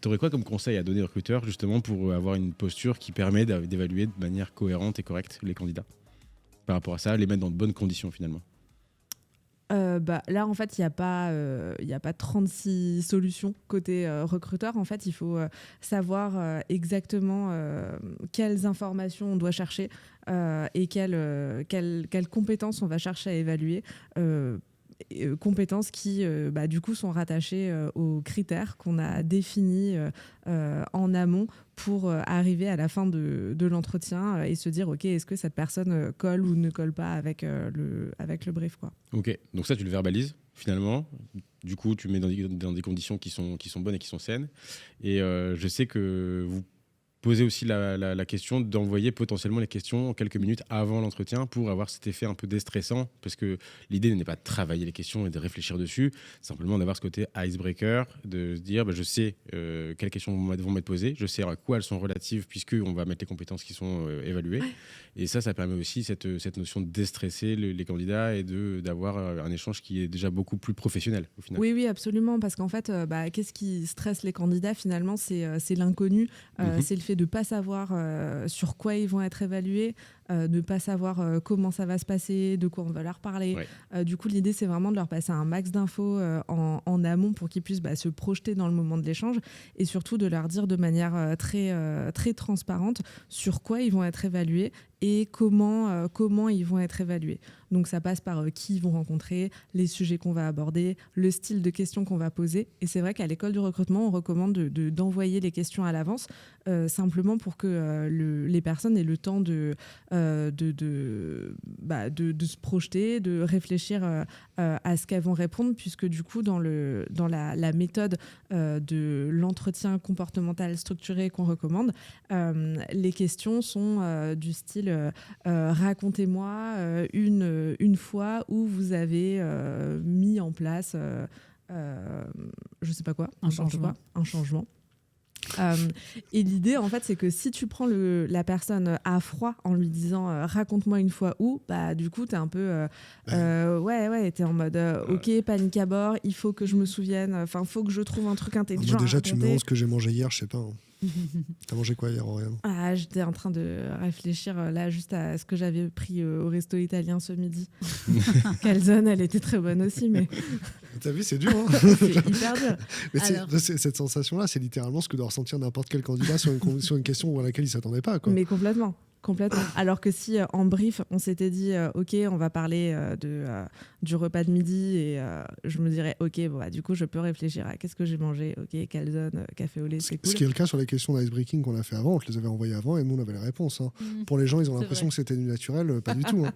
Tu aurais quoi comme conseil à donner aux recruteurs justement pour avoir une posture qui permet d'évaluer de manière cohérente et correcte les candidats par rapport à ça, les mettre dans de bonnes conditions finalement? Là, en fait, il n'y a pas 36 solutions côté recruteur. En fait, il faut savoir exactement quelles informations on doit chercher et quelles compétences on va chercher à évaluer. Compétences qui, du coup, sont rattachées aux critères qu'on a définis en amont pour arriver à la fin de l'entretien et se dire, OK, est-ce que cette personne colle ou ne colle pas avec le brief, quoi. Ok, donc ça tu le verbalises finalement. Du coup, tu mets dans des conditions qui sont bonnes et qui sont saines. Et je sais que vous posez aussi la question d'envoyer potentiellement les questions quelques minutes avant l'entretien pour avoir cet effet un peu déstressant, parce que l'idée n'est pas de travailler les questions et de réfléchir dessus, simplement d'avoir ce côté icebreaker, de se dire je sais quelles questions vont m'être posées, je sais à quoi elles sont relatives puisqu'on va mettre les compétences qui sont évaluées. Et ça permet aussi cette notion de déstresser les candidats et d'avoir un échange qui est déjà beaucoup plus professionnel au final. Oui, absolument, parce qu'en fait, qu'est-ce qui stresse les candidats finalement, c'est l'inconnu, c'est le fait de ne pas savoir sur quoi ils vont être évalués, de ne pas savoir comment ça va se passer, de quoi on va leur parler. Ouais. Du coup, l'idée, c'est vraiment de leur passer un max d'infos en amont pour qu'ils puissent se projeter dans le moment de l'échange et surtout de leur dire de manière très transparente sur quoi ils vont être évalués et comment ils vont être évalués. Donc ça passe par qui ils vont rencontrer, les sujets qu'on va aborder, le style de questions qu'on va poser. Et c'est vrai qu'à l'école du recrutement, on recommande d'envoyer les questions à l'avance, simplement pour que les personnes aient le temps de se projeter, de réfléchir à ce qu'elles vont répondre, puisque du coup, dans la méthode de l'entretien comportemental structuré qu'on recommande, les questions sont du style racontez-moi une fois où vous avez mis en place je sais pas quoi, un changement. Et l'idée, en fait, c'est que si tu prends la personne à froid en lui disant raconte-moi une fois où, du coup, t'es un peu t'es en mode ok, panique à bord, il faut que je me souvienne, enfin, faut que je trouve un truc intelligent. Déjà, à tu me raconter. demandes ce que j'ai mangé hier, je sais pas. T'as mangé quoi hier, Oriane? J'étais en train de réfléchir là juste à ce que j'avais pris au resto italien ce midi. Calzone, elle était très bonne aussi, mais T'as vu, c'est dur, hein. c'est hyper dur. Mais Alors... cette sensation-là, c'est littéralement ce que doit ressentir n'importe quel candidat sur une question à laquelle il s'attendait pas, quoi. Mais complètement. Alors que si en brief, on s'était dit ok, on va parler du repas de midi et je me dirais ok, du coup, je peux réfléchir à qu'est-ce que j'ai mangé. Ok, calzone, café au lait, c'est cool. Ce qui est le cas sur les questions d'icebreaking qu'on a fait avant, on te les avait envoyées avant et nous, on avait les réponses. Hein. Pour les gens, ils ont l'impression que c'était du naturel, pas du tout. Hein.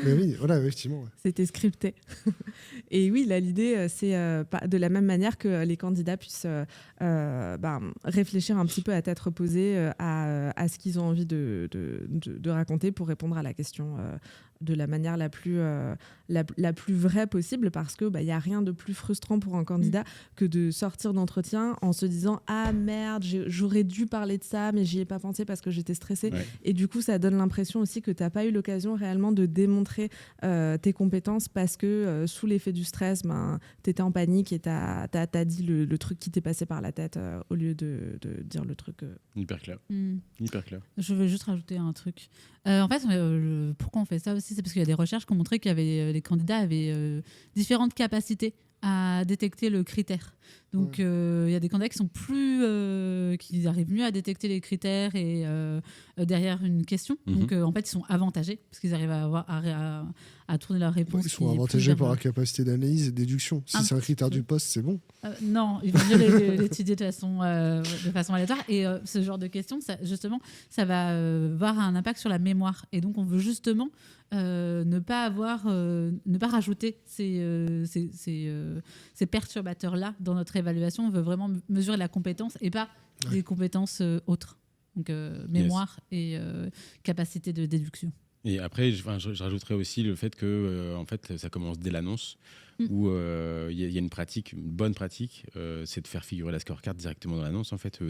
Mais oui, voilà, effectivement. Ouais. C'était scripté. Et oui, là, l'idée, c'est de la même manière que les candidats puissent réfléchir un petit peu à tête reposée à ce qu'ils ont envie de raconter pour répondre à la question de la manière la plus vraie possible, parce que y a rien de plus frustrant pour un candidat que de sortir d'entretien en se disant ah merde, j'aurais dû parler de ça mais j'y ai pas pensé parce que j'étais stressée. Et du coup ça donne l'impression aussi que t'as pas eu l'occasion réellement de démontrer tes compétences parce que sous l'effet du stress t'étais en panique et t'as dit le truc qui t'est passé par la tête au lieu de dire le truc Hyper clair. Hyper clair. Je veux juste rajouter un truc. En fait, pourquoi on fait ça aussi, c'est parce qu'il y a des recherches qui ont montré que les candidats avaient différentes capacités à détecter le critère. Donc, il y a des candidats qui sont qui arrivent mieux à détecter les critères et derrière une question. Donc, en fait, ils sont avantagés parce qu'ils arrivent à tourner leur réponse. Ils sont avantagés par la capacité d'analyse et de déduction. Si c'est un critère du poste, c'est bon. Non, il vaut mieux l'étudier de façon aléatoire. Et ce genre de questions, justement, ça va avoir un impact sur la mémoire. Et donc, on veut justement ne pas rajouter ces perturbateurs-là dans notre évaluation. On veut vraiment mesurer la compétence et pas des compétences autres. Donc, mémoire et capacité de déduction. Et après, je rajouterais aussi le fait que en fait, ça commence dès l'annonce, où il y a une bonne pratique, c'est de faire figurer la scorecard directement dans l'annonce, en fait,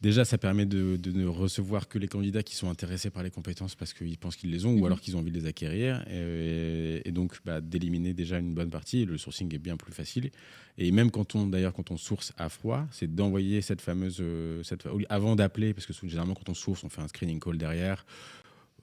Déjà, ça permet de ne recevoir que les candidats qui sont intéressés par les compétences parce qu'ils pensent qu'ils les ont ou alors qu'ils ont envie de les acquérir. Et donc, d'éliminer déjà une bonne partie. Le sourcing est bien plus facile. Et même quand on source à froid, c'est d'envoyer cette fameuse... avant d'appeler, parce que généralement, quand on source, on fait un screening call derrière.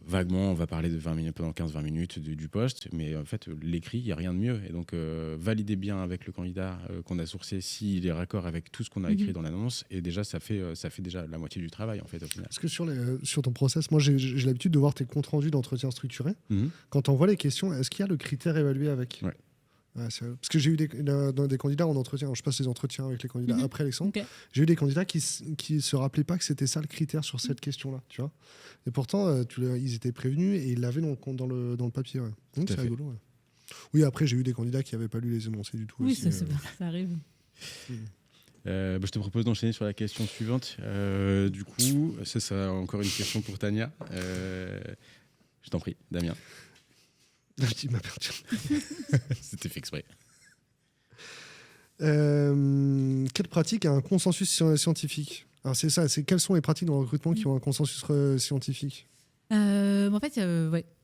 Vaguement, on va parler de 20 minutes, pendant 15-20 minutes du poste, mais en fait, l'écrit, il n'y a rien de mieux. Et donc, validez bien avec le candidat qu'on a sourcé s'il est raccord avec tout ce qu'on a écrit dans l'annonce. Et déjà, ça fait déjà la moitié du travail, en fait, au final. Parce que sur ton process, moi, j'ai l'habitude de voir tes comptes rendus d'entretien structuré. Quand tu envoies les questions, est-ce qu'il y a le critère évalué avec ? Ouais. Parce que j'ai eu des candidats en entretien. Je passe les entretiens avec les candidats après Alexandre. Okay. J'ai eu des candidats qui se rappelaient pas que c'était ça le critère sur cette question-là, tu vois. Et pourtant, ils étaient prévenus et ils l'avaient dans le papier. Ouais. Donc c'est rigolo. Ouais. Oui, après j'ai eu des candidats qui n'avaient pas lu les énoncés du tout. Oui, aussi, ça arrive. Je te propose d'enchaîner sur la question suivante. Du coup, ça sera encore une question pour Tania. Je t'en prie, Damien. Il m'a perdu. C'était fait exprès. Quelle pratique a un consensus scientifique ? Alors c'est ça, quelles sont les pratiques dans le recrutement qui ont un consensus scientifique ? En fait,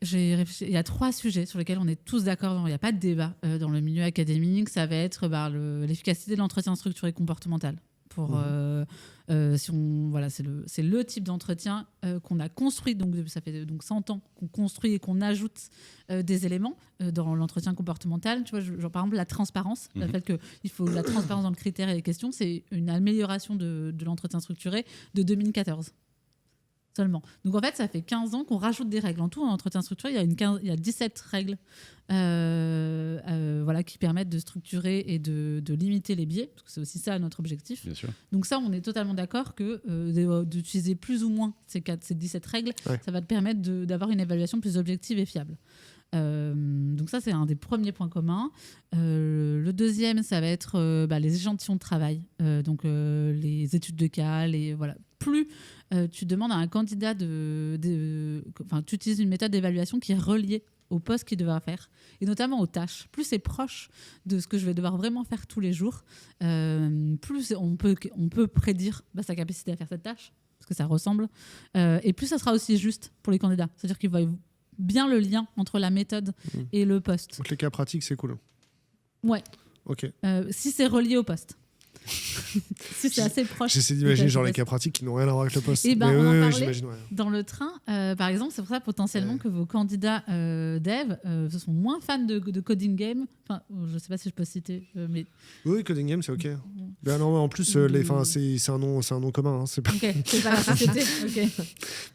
j'ai réfléchi. Il y a 3 sujets sur lesquels on est tous d'accord. Il n'y a pas de débat dans le milieu académique. Ça va être l'efficacité de l'entretien structuré comportemental. C'est le type d'entretien qu'on a construit, donc ça fait 100 ans qu'on construit et qu'on ajoute des éléments dans l'entretien comportemental. Tu vois, genre, par exemple la transparence, le fait qu'il faut la transparence dans le critère et les questions, c'est une amélioration de l'entretien structuré de 2014. Seulement. Donc en fait, ça fait 15 ans qu'on rajoute des règles. En tout, en entretien structuré, il y a 17 règles qui permettent de structurer et de limiter les biais, parce que c'est aussi ça notre objectif. Bien sûr. Donc ça, on est totalement d'accord que d'utiliser plus ou moins ces 17 règles, ça va te permettre d'avoir une évaluation plus objective et fiable. Donc ça, c'est un des premiers points communs. Le deuxième, ça va être les échantillons de travail, les études de cas, plus tu demandes à un candidat tu utilises une méthode d'évaluation qui est reliée au poste qu'il devra faire, et notamment aux tâches. Plus c'est proche de ce que je vais devoir vraiment faire tous les jours, plus on peut prédire sa capacité à faire cette tâche, parce que ça ressemble, et plus ça sera aussi juste pour les candidats. C'est-à-dire qu'ils voient bien le lien entre la méthode et le poste. Donc les cas pratiques, c'est cool. Ouais. Ok. Si c'est relié au poste. Si c'est assez proche. J'essaie d'imaginer les cas pratiques qui n'ont rien à voir avec le poste. Et on en parlait j'imagine, dans le train, par exemple. C'est pour ça potentiellement que vos candidats dev sont moins fans de coding game. Enfin, je ne sais pas si je peux citer, mais oui, coding game, c'est ok. Ben non, en plus, c'est un nom commun. Hein, c'est pas... Ok, c'est pas la société. Okay.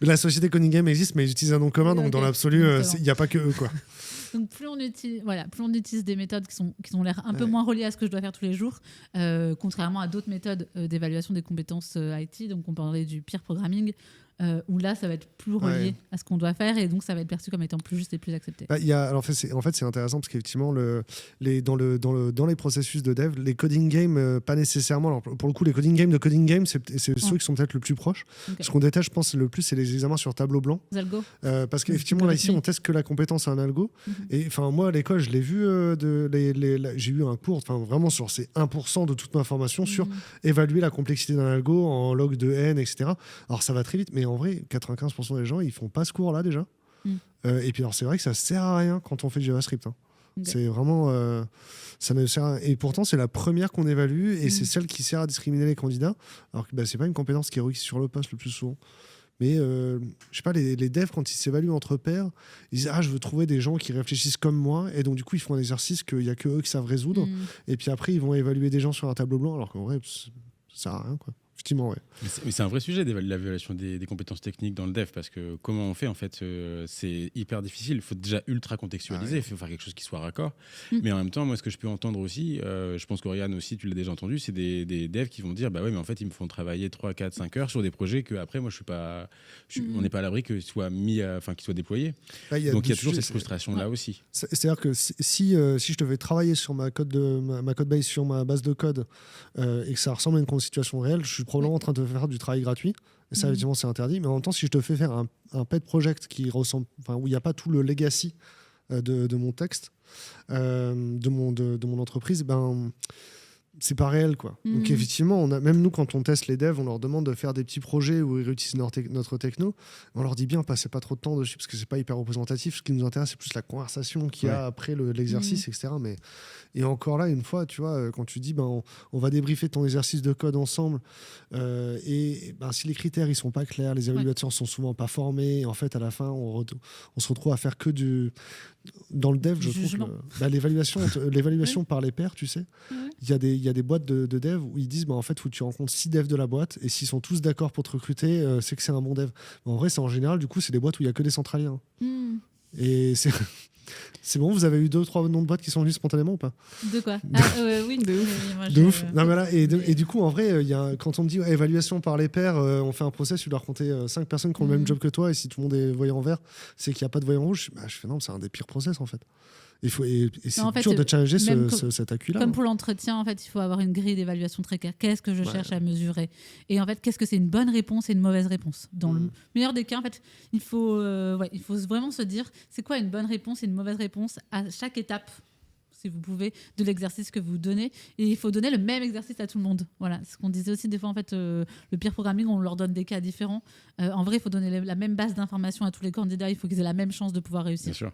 Mais la société coding game existe, mais ils utilisent un nom commun, donc dans l'absolu, il n'y a pas que eux, quoi. Donc plus on utilise des méthodes qui ont l'air un peu moins reliées à ce que je dois faire tous les jours, contrairement à d'autres méthodes d'évaluation des compétences IT, donc on parlait du peer programming, où là ça va être plus relié à ce qu'on doit faire, et donc ça va être perçu comme étant plus juste et plus accepté. En fait c'est intéressant parce qu'effectivement dans les processus de dev, les coding games pas nécessairement. Alors pour le coup, les coding games c'est ceux qui sont peut-être le plus proches. Okay. Ce qu'on détache, je pense, le plus, c'est les examens sur tableau blanc. Les algos. Parce qu'effectivement là ici on teste que la compétence à un algo. Et enfin moi à l'école je l'ai vu, j'ai eu un cours vraiment sur ces 1% de toute ma formation sur évaluer la complexité d'un algo en log de n, etc. Alors ça va très vite, mais en vrai 95% des gens ils font pas ce cours là déjà. Et puis alors c'est vrai que ça sert à rien quand on fait du JavaScript. Okay. C'est vraiment ça ne sert à rien. Et pourtant c'est la première qu'on évalue, et c'est celle qui sert à discriminer les candidats, alors que c'est pas une compétence qui est requise sur le poste le plus souvent. Mais je sais pas, les devs, quand ils s'évaluent entre pairs, ils disent je veux trouver des gens qui réfléchissent comme moi, et donc du coup ils font un exercice qu'il y a que eux qui savent résoudre, et puis après ils vont évaluer des gens sur un tableau blanc, alors qu'en vrai ça sert à rien, quoi. Effectivement, ouais. Mais c'est un vrai sujet, l'évaluation des compétences techniques dans le dev, parce que comment on fait, en fait, c'est hyper difficile. Il faut déjà ultra contextualiser, il faut faire quelque chose qui soit raccord. Mais en même temps, moi, ce que je peux entendre aussi, je pense qu'Oriane aussi, tu l'as déjà entendu, c'est des devs qui vont dire ouais, mais en fait, ils me font travailler 3, 4, 5 heures sur des projets que après moi, on n'est pas à l'abri qu'ils soient qu'ils soient déployés. Donc il y a toujours cette frustration-là aussi. C'est-à-dire que si je devais travailler sur ma code base, sur ma base de code, et que ça ressemble à une situation réelle, je suis probablement en train de faire du travail gratuit, et ça effectivement c'est interdit. Mais en même temps, si je te fais faire un pet project qui ressemble, où il n'y a pas tout le legacy de mon texte, de mon entreprise, c'est pas réel, quoi. Donc effectivement, même nous, quand on teste les devs, on leur demande de faire des petits projets où ils réutilisent notre techno. On leur dit bien, passez pas trop de temps dessus parce que c'est pas hyper représentatif. Ce qui nous intéresse, c'est plus la conversation qu'il y a après l'exercice, etc. Et encore là, une fois, tu vois, quand tu dis, on va débriefer ton exercice de code ensemble, et si les critères ils sont pas clairs, les évaluateurs sont souvent pas formés, et en fait, à la fin, on se retrouve à faire que dans le dev, je trouve que l'évaluation par les pairs, tu sais, il y a des boîtes de dev où ils disent en fait, faut que tu rencontres 6 devs de la boîte, et s'ils sont tous d'accord pour te recruter, c'est que c'est un bon dev. Mais en vrai, c'est en général, du coup, c'est des boîtes où il y a que des centraliens. Et c'est bon, vous avez eu 2-3 noms de boîtes qui sont venus spontanément ou pas? De quoi? Oui, de ouf. De ouf. Non, voilà. Et du coup, en vrai, quand on me dit évaluation par les pairs, on fait un process, tu dois raconter 5 personnes qui ont le même job que toi, et si tout le monde est voyant vert, c'est qu'il n'y a pas de voyant rouge. Je fais non, c'est un des pires process en fait. Et c'est dur de challenger cet acquis-là. Comme pour l'entretien, en fait, il faut avoir une grille d'évaluation très claire. Qu'est-ce que je cherche à mesurer? Et en fait, qu'est-ce que c'est une bonne réponse et une mauvaise réponse? Dans le meilleur des cas, en fait, il faut vraiment se dire c'est quoi une bonne réponse et une mauvaise réponse à chaque étape, si vous pouvez, de l'exercice que vous donnez. Et il faut donner le même exercice à tout le monde. Voilà, ce qu'on disait aussi des fois, en fait, le peer programming, on leur donne des cas différents. En vrai, il faut donner la même base d'informations à tous les candidats. Il faut qu'ils aient la même chance de pouvoir réussir. Bien sûr.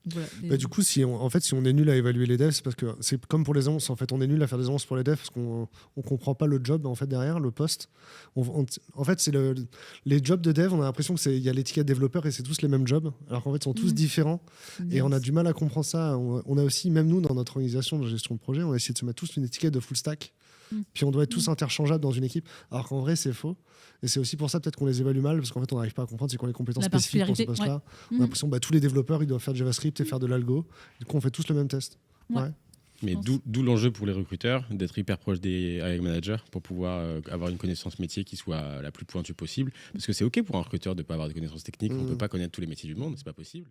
Voilà, du coup, si on est nul à évaluer les devs, c'est parce que c'est comme pour les annonces. En fait, on est nul à faire des annonces pour les devs parce qu'on comprend pas le job en fait derrière le poste. En fait, c'est les jobs de dev. On a l'impression que il y a l'étiquette développeur et c'est tous les mêmes jobs, alors qu'en fait, ils sont tous différents. Et on a du mal à comprendre ça. On a aussi, même nous, dans notre organisation de gestion de projet, on a essayé de se mettre tous une étiquette de full stack. Puis on doit être tous interchangeables dans une équipe, alors qu'en vrai c'est faux. Et c'est aussi pour ça peut-être qu'on les évalue mal, parce qu'en fait on n'arrive pas à comprendre c'est quoi les compétences spécifiques pour ce poste-là. On a l'impression que tous les développeurs ils doivent faire de JavaScript et faire de l'algo. Du coup on fait tous le même test. Mais d'où l'enjeu pour les recruteurs d'être hyper proche des hiring managers pour pouvoir avoir une connaissance métier qui soit la plus pointue possible. Parce que c'est OK pour un recruteur de ne pas avoir de connaissances techniques. On ne peut pas connaître tous les métiers du monde, c'est pas possible.